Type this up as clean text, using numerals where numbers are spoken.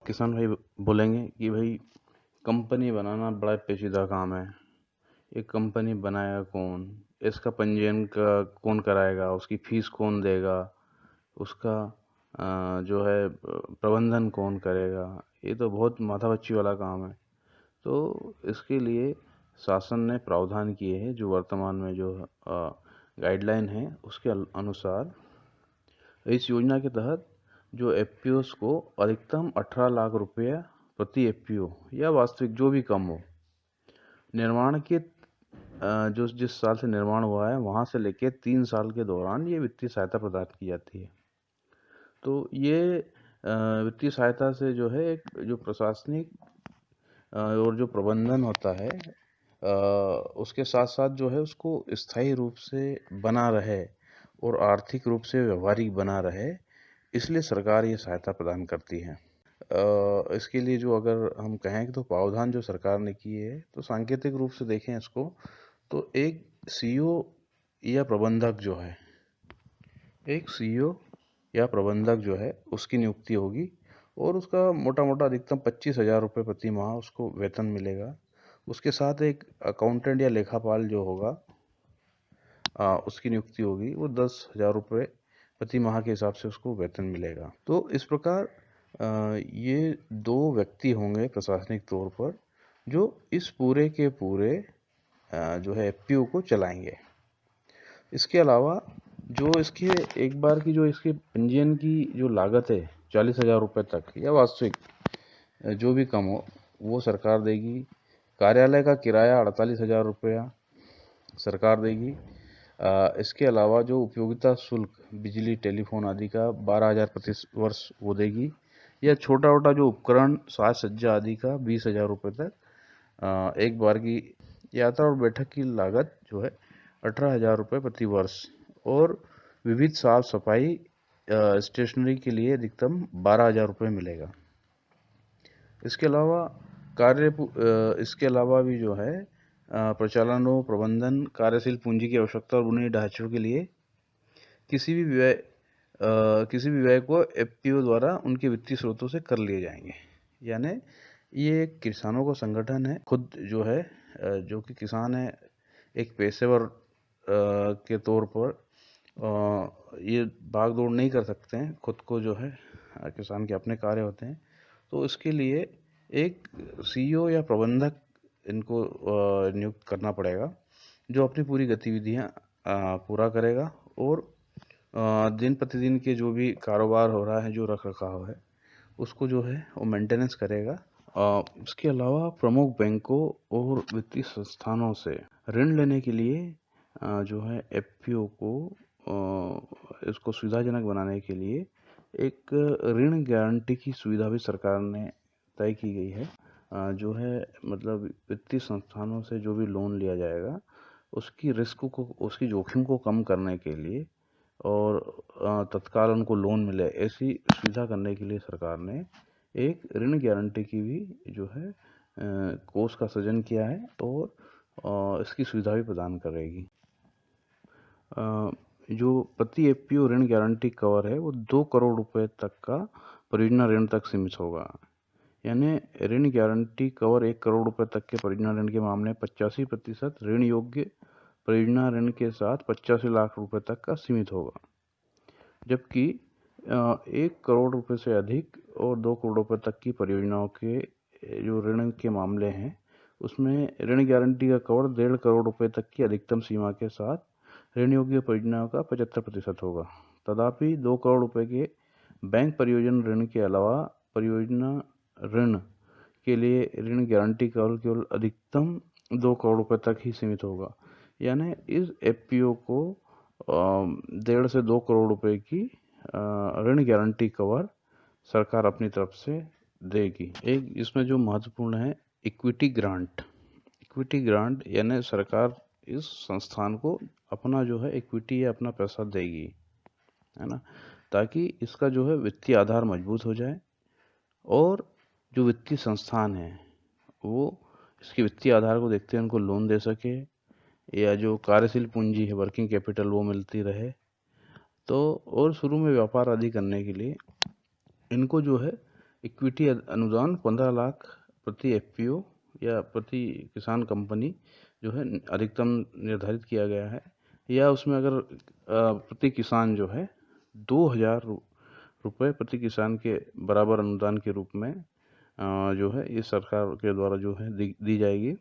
किसान भाई बोलेंगे कि भाई कंपनी बनाना बड़ा पेचीदा काम है। ये कंपनी बनाएगा कौन, इसका पंजीयन का कौन कराएगा, उसकी फीस कौन देगा, उसका जो है प्रबंधन कौन करेगा। ये तो बहुत माथापच्ची वाला काम है। तो इसके लिए शासन ने प्रावधान किए हैं, जो वर्तमान में जो गाइडलाइन है उसके अनुसार इस योजना के तहत जो एफपीओस को अधिकतम 18 लाख रुपया प्रति एफपीओ या वास्तविक जो भी कम हो, निर्माण के जो जिस साल से निर्माण हुआ है वहाँ से लेकर 3 साल के दौरान ये वित्तीय सहायता प्रदान की जाती है। तो ये वित्तीय सहायता से जो है एक जो प्रशासनिक और जो प्रबंधन होता है उसके साथ साथ जो है उसको स्थायी रूप से बना रहे और आर्थिक रूप से व्यवहारिक बना रहे, इसलिए सरकार ये सहायता प्रदान करती है। इसके लिए जो अगर हम कहें तो प्रावधान जो सरकार ने किए है, तो सांकेतिक रूप से देखें इसको तो एक सीईओ या प्रबंधक जो है, एक सीईओ या प्रबंधक जो है उसकी नियुक्ति होगी और उसका मोटा मोटा अधिकतम 25,000 रुपये प्रति माह उसको वेतन मिलेगा। उसके साथ एक अकाउंटेंट या लेखापाल जो होगा उसकी नियुक्ति होगी, वो 10,000 रुपये प्रति माह के हिसाब से उसको वेतन मिलेगा। तो इस प्रकार ये 2 व्यक्ति होंगे प्रशासनिक तौर पर जो इस पूरे के पूरे जो है एफपीओ को चलाएंगे। इसके अलावा जो इसके एक बार की जो इसके पंजीयन की जो लागत है 40,000 रुपये तक या वास्तविक जो भी कम हो वो सरकार देगी। कार्यालय का किराया 48,000 रुपया सरकार देगी। इसके अलावा जो उपयोगिता शुल्क बिजली टेलीफोन आदि का 12,000 प्रति वर्ष वो देगी, या छोटा छोटा जो उपकरण साज सज्जा आदि का 20,000 रुपये तक एक बार की यात्रा और बैठक की लागत जो है 18,000 रुपये प्रति वर्ष, और विविध साफ सफाई स्टेशनरी के लिए अधिकतम 12,000 रुपये मिलेगा। इसके अलावा इसके अलावा भी जो है प्रचालन और प्रबंधन कार्यशील पूंजी की आवश्यकता और बुनियादी ढांचों के लिए किसी भी व्यय को एफपीओ द्वारा उनके वित्तीय स्रोतों से कर लिए जाएंगे। यानी ये एक किसानों का संगठन है, खुद जो है जो कि किसान है एक पेशेवर के तौर पर ये भाग दौड़ नहीं कर सकते हैं, खुद को जो है किसान के अपने कार्य होते हैं। तो इसके लिए एक सीईओ या प्रबंधक इनको नियुक्त करना पड़ेगा, जो अपनी पूरी गतिविधियां पूरा करेगा और दिन प्रतिदिन के जो भी कारोबार हो रहा है, जो रख रखाव है, उसको जो है वो मेंटेनेंस करेगा। इसके अलावा प्रमुख बैंकों और वित्तीय संस्थानों से ऋण लेने के लिए जो है एफपीओ को इसको सुविधाजनक बनाने के लिए एक ऋण गारंटी की सुविधा भी सरकार ने तय की गई है। जो है मतलब वित्तीय संस्थानों से जो भी लोन लिया जाएगा उसकी रिस्क को, उसकी जोखिम को कम करने के लिए और तत्काल उनको लोन मिले, ऐसी सुविधा करने के लिए सरकार ने एक ऋण गारंटी की भी जो है कोष का सृजन किया है और इसकी सुविधा भी प्रदान करेगी। जो प्रति एफपीओ ऋण गारंटी कवर है वो 2 करोड़ रुपए तक का परियोजना ऋण तक सीमित होगा। यानी ऋण गारंटी कवर 1 करोड़ रुपए तक के परियोजना ऋण के मामले में 85% ऋण योग्य परियोजना ऋण के साथ 85 लाख रुपए तक का सीमित होगा, जबकि 1 करोड़ रुपए से अधिक और 2 करोड़ रुपए तक की परियोजनाओं के जो ऋण के मामले हैं उसमें ऋण गारंटी का कवर 1.5 करोड़ रुपए तक की अधिकतम सीमा के साथ ऋण योग्य परियोजनाओं का 75% होगा। तथापि 2 करोड़ रुपए के बैंक परियोजना ऋण के अलावा परियोजना ऋण के लिए ऋण गारंटी कवर केवल अधिकतम 2 करोड़ रुपए तक ही सीमित होगा। यानी इस एफपीओ को 1.5 से 2 करोड़ रुपए की ऋण गारंटी कवर सरकार अपनी तरफ से देगी। एक इसमें जो महत्वपूर्ण है इक्विटी ग्रांट। इक्विटी ग्रांट यानी सरकार इस संस्थान को अपना जो है इक्विटी या अपना पैसा देगी, है ना, ताकि इसका जो है वित्तीय आधार मजबूत हो जाए और जो वित्तीय संस्थान है वो इसके वित्तीय आधार को देखते हैं उनको लोन दे सके, या जो कार्यशील पूंजी है वर्किंग कैपिटल वो मिलती रहे। तो और शुरू में व्यापार आदि करने के लिए इनको जो है इक्विटी अनुदान 15 लाख प्रति एफपीओ या प्रति किसान कंपनी जो है अधिकतम निर्धारित किया गया है, या उसमें अगर प्रति किसान जो है 2000 रुपये प्रति किसान के बराबर अनुदान के रूप में जो है ये सरकार के द्वारा जो है दी जाएगी।